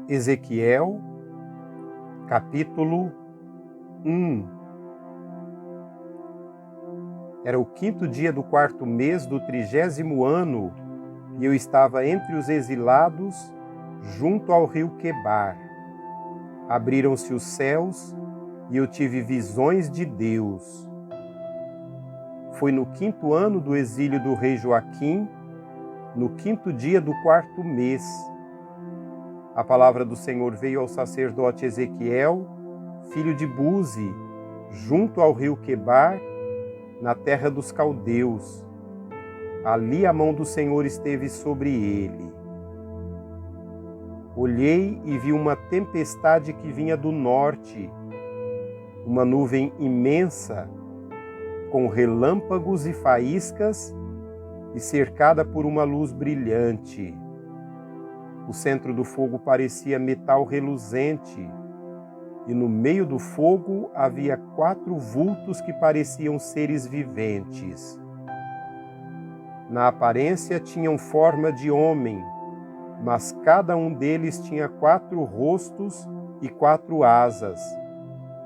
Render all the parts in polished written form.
Ezequiel, capítulo 1. Era o 5º dia do 4º mês do 30º ano, e eu estava entre os exilados, junto ao rio Quebar. Abriram-se os céus, e eu tive visões de Deus. Foi no 5º ano do exílio do rei Joaquim, no 5º dia do 4º mês. A palavra do Senhor veio ao sacerdote Ezequiel, filho de Buzi, junto ao rio Quebar, na terra dos caldeus. Ali a mão do Senhor esteve sobre ele. Olhei e vi uma tempestade que vinha do norte, uma nuvem imensa, com relâmpagos e faíscas, e cercada por uma luz brilhante. O centro do fogo parecia metal reluzente, e no meio do fogo havia 4 vultos que pareciam seres viventes. Na aparência tinham forma de homem, mas cada um deles tinha 4 rostos e 4 asas.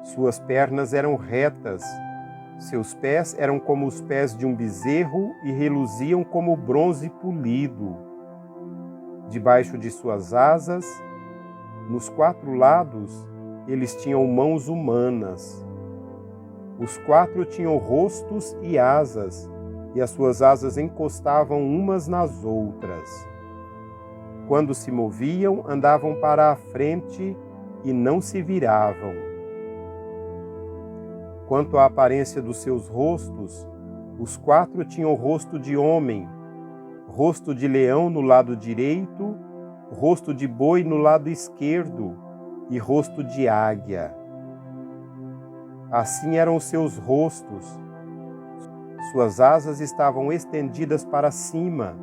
Suas pernas eram retas, seus pés eram como os pés de um bezerro e reluziam como bronze polido. Debaixo de suas asas, nos 4 lados, eles tinham mãos humanas. Os 4 tinham rostos e asas, e as suas asas encostavam umas nas outras. Quando se moviam, andavam para a frente e não se viravam. Quanto à aparência dos seus rostos, os 4 tinham rosto de homem, rosto de leão no lado direito, rosto de boi no lado esquerdo e rosto de águia. Assim eram os seus rostos. Suas asas estavam estendidas para cima.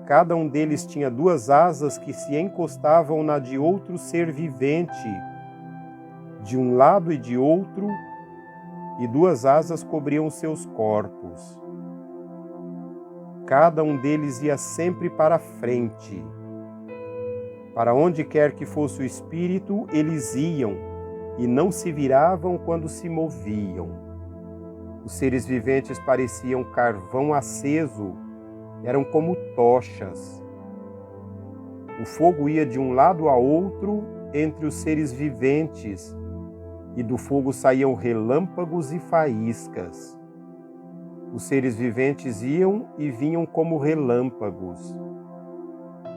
Cada um deles tinha 2 asas que se encostavam na de outro ser vivente, de um lado e de outro, e 2 asas cobriam seus corpos. Cada um deles ia sempre para a frente. Para onde quer que fosse o espírito, eles iam, e não se viravam quando se moviam. Os seres viventes pareciam carvão aceso, eram como tochas. O fogo ia de um lado a outro entre os seres viventes, e do fogo saíam relâmpagos e faíscas. Os seres viventes iam e vinham como relâmpagos.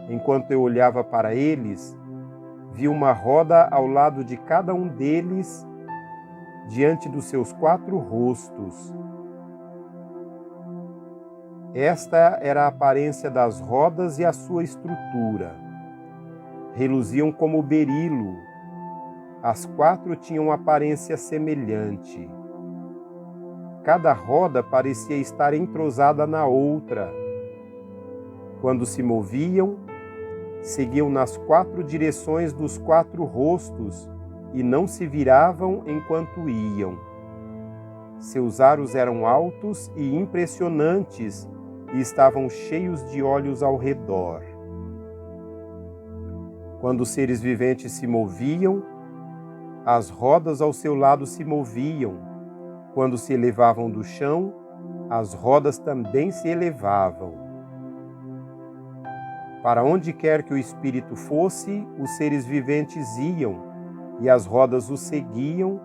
Enquanto eu olhava para eles, vi uma roda ao lado de cada um deles, diante dos seus 4 rostos. Esta era a aparência das rodas e a sua estrutura. Reluziam como berilo. As 4 tinham aparência semelhante. Cada roda parecia estar entrosada na outra. Quando se moviam, seguiam nas 4 direções dos 4 rostos e não se viravam enquanto iam. Seus aros eram altos e impressionantes e estavam cheios de olhos ao redor. Quando os seres viventes se moviam, as rodas ao seu lado se moviam. Quando se elevavam do chão, as rodas também se elevavam. Para onde quer que o espírito fosse, os seres viventes iam, e as rodas o seguiam,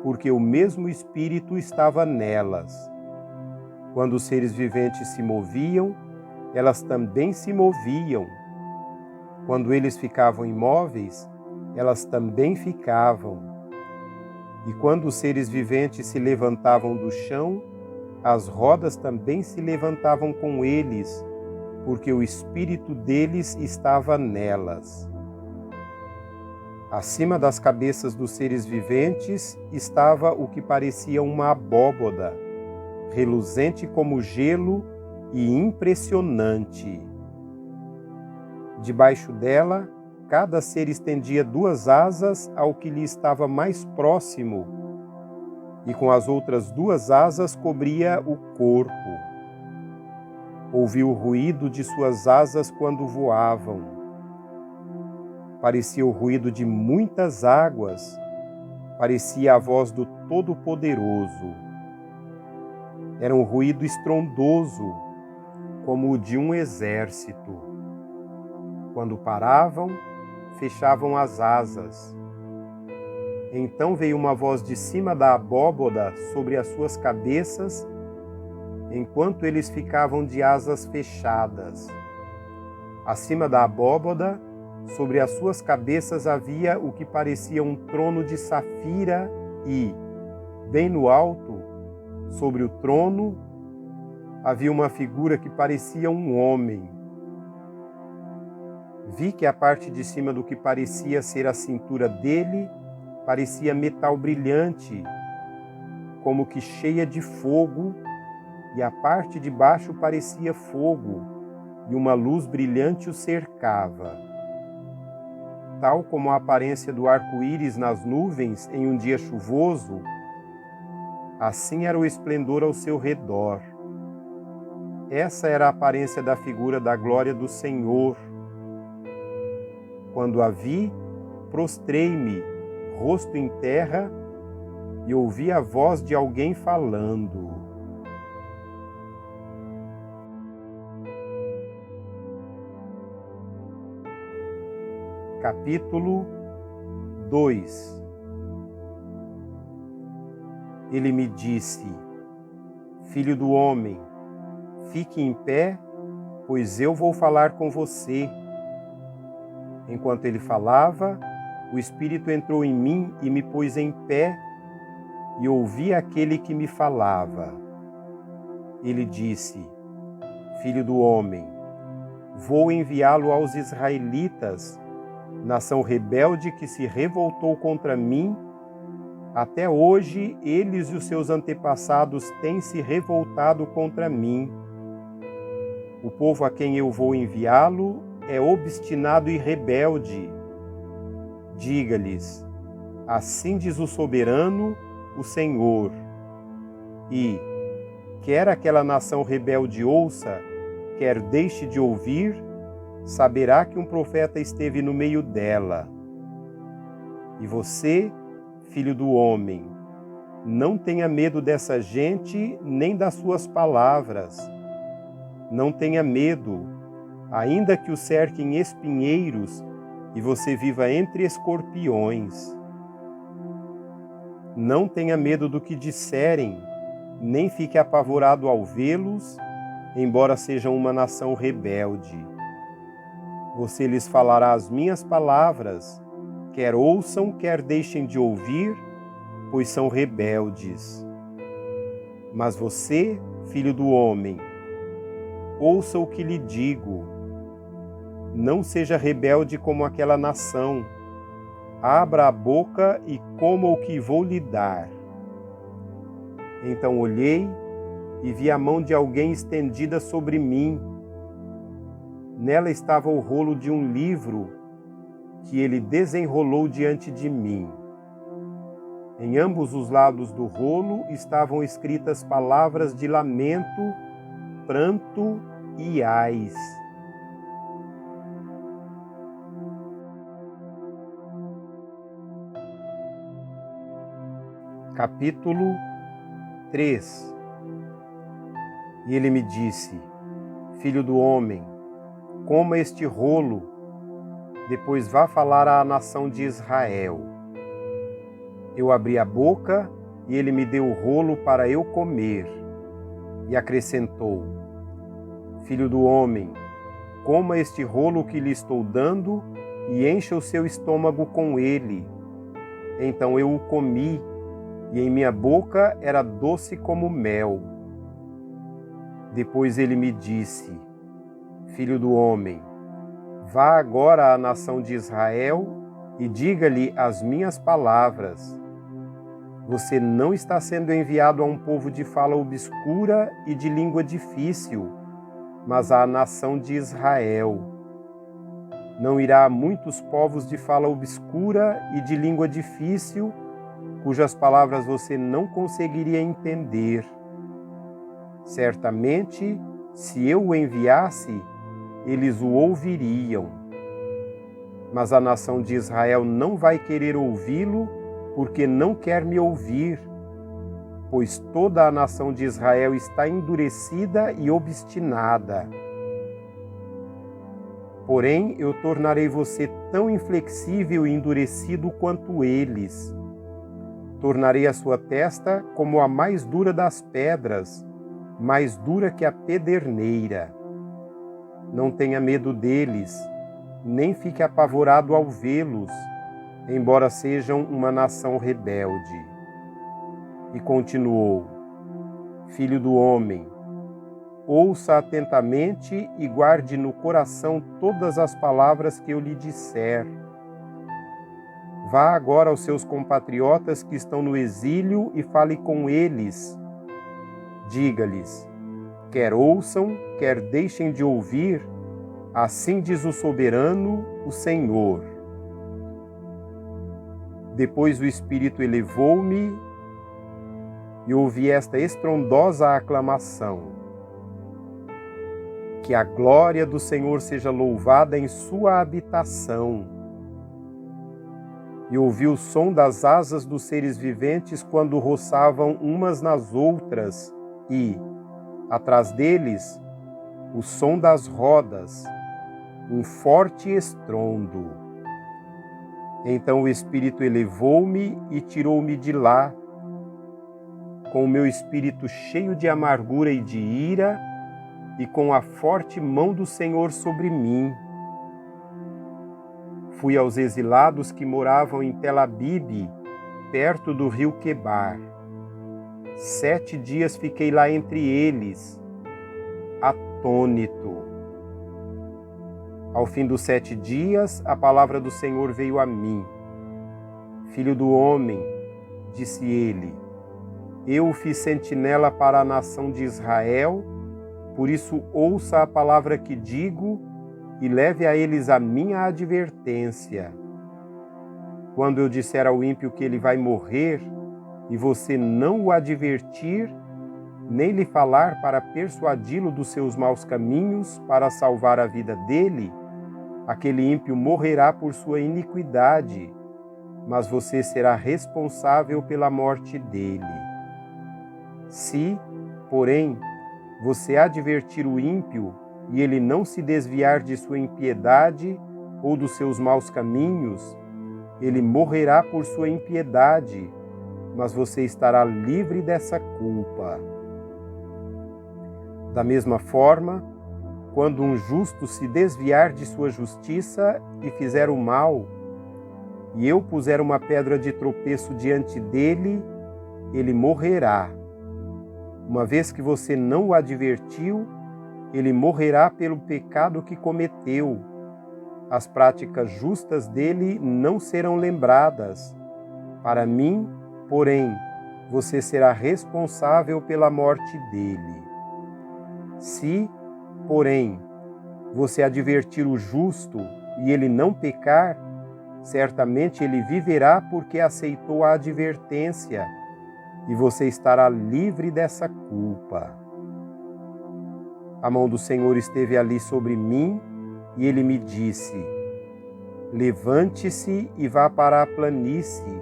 porque o mesmo espírito estava nelas. Quando os seres viventes se moviam, elas também se moviam. Quando eles ficavam imóveis, elas também ficavam. E quando os seres viventes se levantavam do chão, as rodas também se levantavam com eles, porque o espírito deles estava nelas. Acima das cabeças dos seres viventes estava o que parecia uma abóboda, reluzente como gelo e impressionante. Debaixo dela, cada ser estendia 2 asas ao que lhe estava mais próximo, e com as outras 2 asas cobria o corpo. Ouvi o ruído de suas asas quando voavam. parecia o ruído de muitas águas, parecia a voz do Todo-Poderoso. Era um ruído estrondoso, como o de um exército. Quando paravam, fechavam as asas. Então veio uma voz de cima da abóboda sobre as suas cabeças, enquanto eles ficavam de asas fechadas. Acima da abóboda, sobre as suas cabeças havia o que parecia um trono de safira e, bem no alto, sobre o trono, havia uma figura que parecia um homem. Vi que a parte de cima do que parecia ser a cintura dele parecia metal brilhante, como que cheia de fogo, e a parte de baixo parecia fogo, e uma luz brilhante o cercava. Tal como a aparência do arco-íris nas nuvens em um dia chuvoso, assim era o esplendor ao seu redor. Essa era a aparência da figura da glória do Senhor. Quando a vi, prostrei-me, rosto em terra, e ouvi a voz de alguém falando. Capítulo 2. Ele me disse: Filho do homem, fique em pé, pois eu vou falar com você. Enquanto ele falava, o Espírito entrou em mim e me pôs em pé, e ouvi aquele que me falava. Ele disse: Filho do homem, vou enviá-lo aos israelitas, nação rebelde que se revoltou contra mim. Até hoje, eles e os seus antepassados têm se revoltado contra mim. O povo a quem eu vou enviá-lo é obstinado e rebelde. Diga-lhes: assim diz o soberano, o Senhor. E, quer aquela nação rebelde ouça, quer deixe de ouvir, saberá que um profeta esteve no meio dela. E você, filho do homem, não tenha medo dessa gente nem das suas palavras. Não tenha medo, ainda que o cerquem espinheiros e você viva entre escorpiões. Não tenha medo do que disserem, nem fique apavorado ao vê-los, embora sejam uma nação rebelde. Você lhes falará as minhas palavras, quer ouçam, quer deixem de ouvir, pois são rebeldes. Mas você, filho do homem, ouça o que lhe digo. Não seja rebelde como aquela nação. Abra a boca e coma o que vou lhe dar. Então olhei e vi a mão de alguém estendida sobre mim. Nela estava o rolo de um livro que ele desenrolou diante de mim. Em ambos os lados do rolo estavam escritas palavras de lamento, pranto e ais. Capítulo 3. E ele me disse: Filho do homem, coma este rolo, depois vá falar à nação de Israel. Eu abri a boca e ele me deu o rolo para eu comer. E acrescentou: Filho do homem, coma este rolo que lhe estou dando e encha o seu estômago com ele. Então eu o comi, e em minha boca era doce como mel. Depois ele me disse: Filho do homem, vá agora à nação de Israel e diga-lhe as minhas palavras. Você não está sendo enviado a um povo de fala obscura e de língua difícil, mas à nação de Israel. Não irá a muitos povos de fala obscura e de língua difícil, cujas palavras você não conseguiria entender. Certamente, se eu o enviasse, eles o ouviriam. Mas a nação de Israel não vai querer ouvi-lo, porque não quer me ouvir, pois toda a nação de Israel está endurecida e obstinada. Porém, eu tornarei você tão inflexível e endurecido quanto eles. Tornarei a sua testa como a mais dura das pedras, mais dura que a pederneira. Não tenha medo deles, nem fique apavorado ao vê-los, embora sejam uma nação rebelde. E continuou: Filho do homem, ouça atentamente e guarde no coração todas as palavras que eu lhe disser. Vá agora aos seus compatriotas que estão no exílio e fale com eles. Diga-lhes: quer ouçam, quer deixem de ouvir, assim diz o soberano, o Senhor. Depois o Espírito elevou-me e ouvi esta estrondosa aclamação: que a glória do Senhor seja louvada em sua habitação. E ouvi o som das asas dos seres viventes quando roçavam umas nas outras, e, atrás deles, o som das rodas, um forte estrondo. Então o Espírito elevou-me e tirou-me de lá, com o meu espírito cheio de amargura e de ira, e com a forte mão do Senhor sobre mim. Fui aos exilados que moravam em Tel Abibe, perto do rio Quebar. 7 dias fiquei lá entre eles, atônito. Ao fim dos 7 dias, a palavra do Senhor veio a mim. Filho do homem, disse ele, eu o fiz sentinela para a nação de Israel, por isso ouça a palavra que digo e leve a eles a minha advertência. Quando eu disser ao ímpio que ele vai morrer, e você não o advertir, nem lhe falar para persuadi-lo dos seus maus caminhos, para salvar a vida dele, aquele ímpio morrerá por sua iniquidade, mas você será responsável pela morte dele. Se, porém, você advertir o ímpio, e ele não se desviar de sua impiedade ou dos seus maus caminhos, ele morrerá por sua impiedade, mas você estará livre dessa culpa. Da mesma forma, quando um justo se desviar de sua justiça e fizer o mal, e eu puser uma pedra de tropeço diante dele, ele morrerá. Uma vez que você não o advertiu, ele morrerá pelo pecado que cometeu. As práticas justas dele não serão lembradas. Para mim, porém, você será responsável pela morte dele. Se, porém, você advertir o justo e ele não pecar, certamente ele viverá porque aceitou a advertência, e você estará livre dessa culpa. A mão do Senhor esteve ali sobre mim, e ele me disse: levante-se e vá para a planície,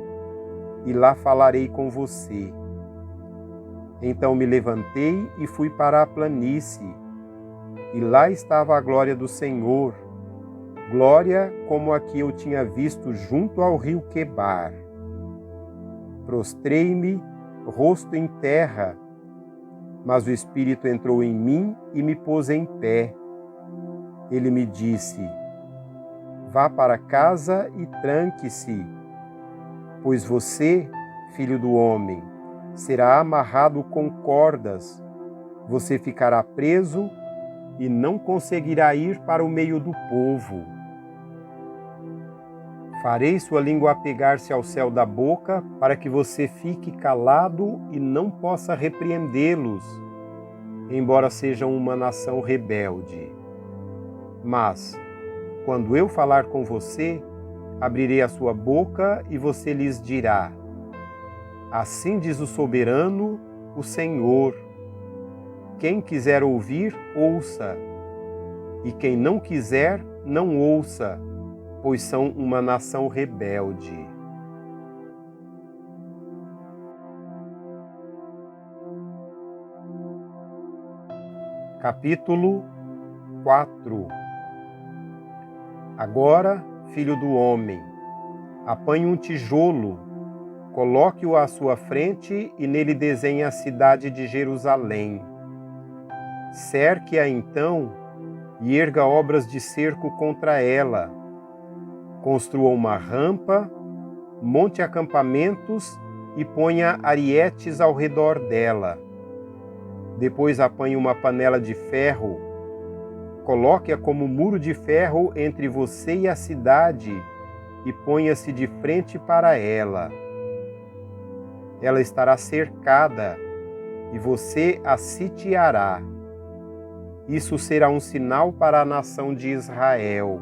e lá falarei com você. Então me levantei e fui para a planície, e lá estava a glória do Senhor, glória como a que eu tinha visto junto ao rio Quebar. Prostrei-me, rosto em terra, mas o Espírito entrou em mim e me pôs em pé. Ele me disse: vá para casa e tranque-se, pois você, filho do homem, será amarrado com cordas, você ficará preso e não conseguirá ir para o meio do povo. Farei sua língua apegar-se ao céu da boca, para que você fique calado e não possa repreendê-los, embora sejam uma nação rebelde. Mas, quando eu falar com você, abrirei a sua boca e você lhes dirá: assim diz o soberano, o Senhor. Quem quiser ouvir, ouça, e quem não quiser, não ouça, pois são uma nação rebelde. Capítulo 4. Agora, filho do homem, apanhe um tijolo, coloque-o à sua frente e nele desenhe a cidade de Jerusalém. Cerque-a então e erga obras de cerco contra ela. Construa uma rampa, monte acampamentos e ponha arietes ao redor dela. Depois apanhe uma panela de ferro, coloque-a como muro de ferro entre você e a cidade e ponha-se de frente para ela. Ela estará cercada e você a sitiará. Isso será um sinal para a nação de Israel.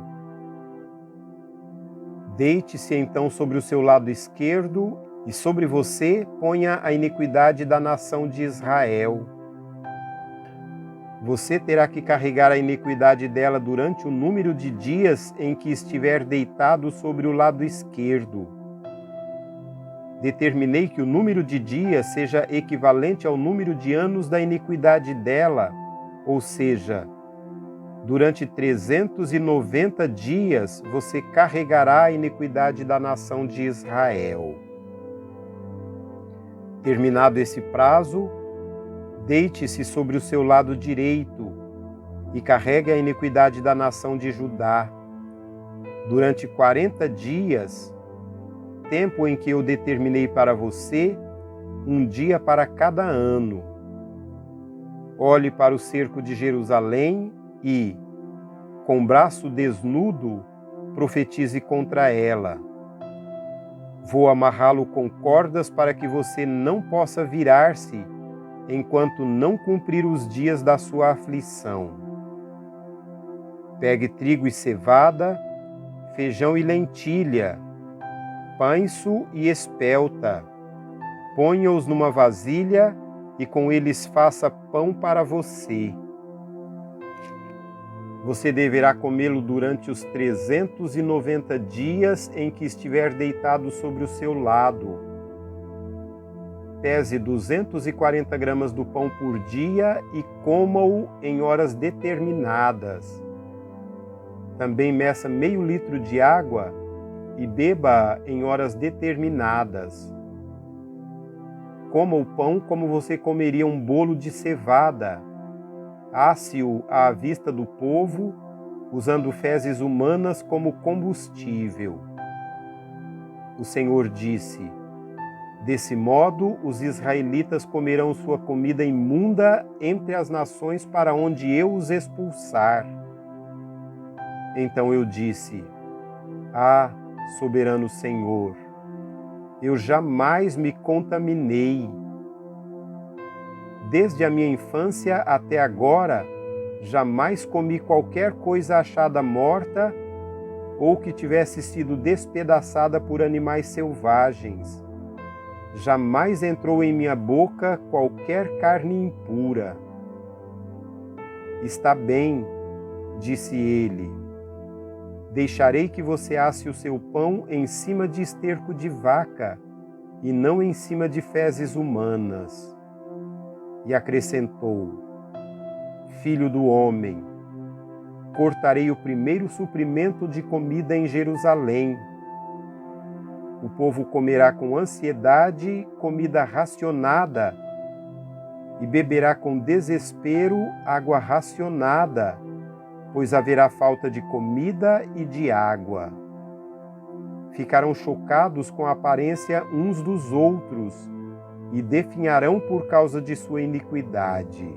Deite-se então sobre o seu lado esquerdo e sobre você ponha a iniquidade da nação de Israel. Você terá que carregar a iniquidade dela durante o número de dias em que estiver deitado sobre o lado esquerdo. Determinei que o número de dias seja equivalente ao número de anos da iniquidade dela, ou seja, durante 390 dias você carregará a iniquidade da nação de Israel. Terminado esse prazo, deite-se sobre o seu lado direito e carregue a iniquidade da nação de Judá. Durante 40 dias, tempo em que eu determinei para você, um dia para cada ano. Olhe para o cerco de Jerusalém e, com braço desnudo, profetize contra ela. Vou amarrá-lo com cordas para que você não possa virar-se enquanto não cumprir os dias da sua aflição. Pegue trigo e cevada, feijão e lentilha, pães-o e espelta. Ponha-os numa vasilha e com eles faça pão para você. Você deverá comê-lo durante os 390 dias em que estiver deitado sobre o seu lado. Pese 240 gramas do pão por dia e coma-o em horas determinadas. Também meça meio litro de água e beba em horas determinadas. Coma o pão como você comeria um bolo de cevada. Asse-o à vista do povo, usando fezes humanas como combustível. O Senhor disse: desse modo, os israelitas comerão sua comida imunda entre as nações para onde eu os expulsar. Então eu disse: Ah, soberano Senhor, eu jamais me contaminei. Desde a minha infância até agora, jamais comi qualquer coisa achada morta ou que tivesse sido despedaçada por animais selvagens. Jamais entrou em minha boca qualquer carne impura. Está bem, disse ele. Deixarei que você asse o seu pão em cima de esterco de vaca e não em cima de fezes humanas. E acrescentou: Filho do homem, cortarei o primeiro suprimento de comida em Jerusalém. O povo comerá com ansiedade comida racionada e beberá com desespero água racionada, pois haverá falta de comida e de água. Ficarão chocados com a aparência uns dos outros e definharão por causa de sua iniquidade.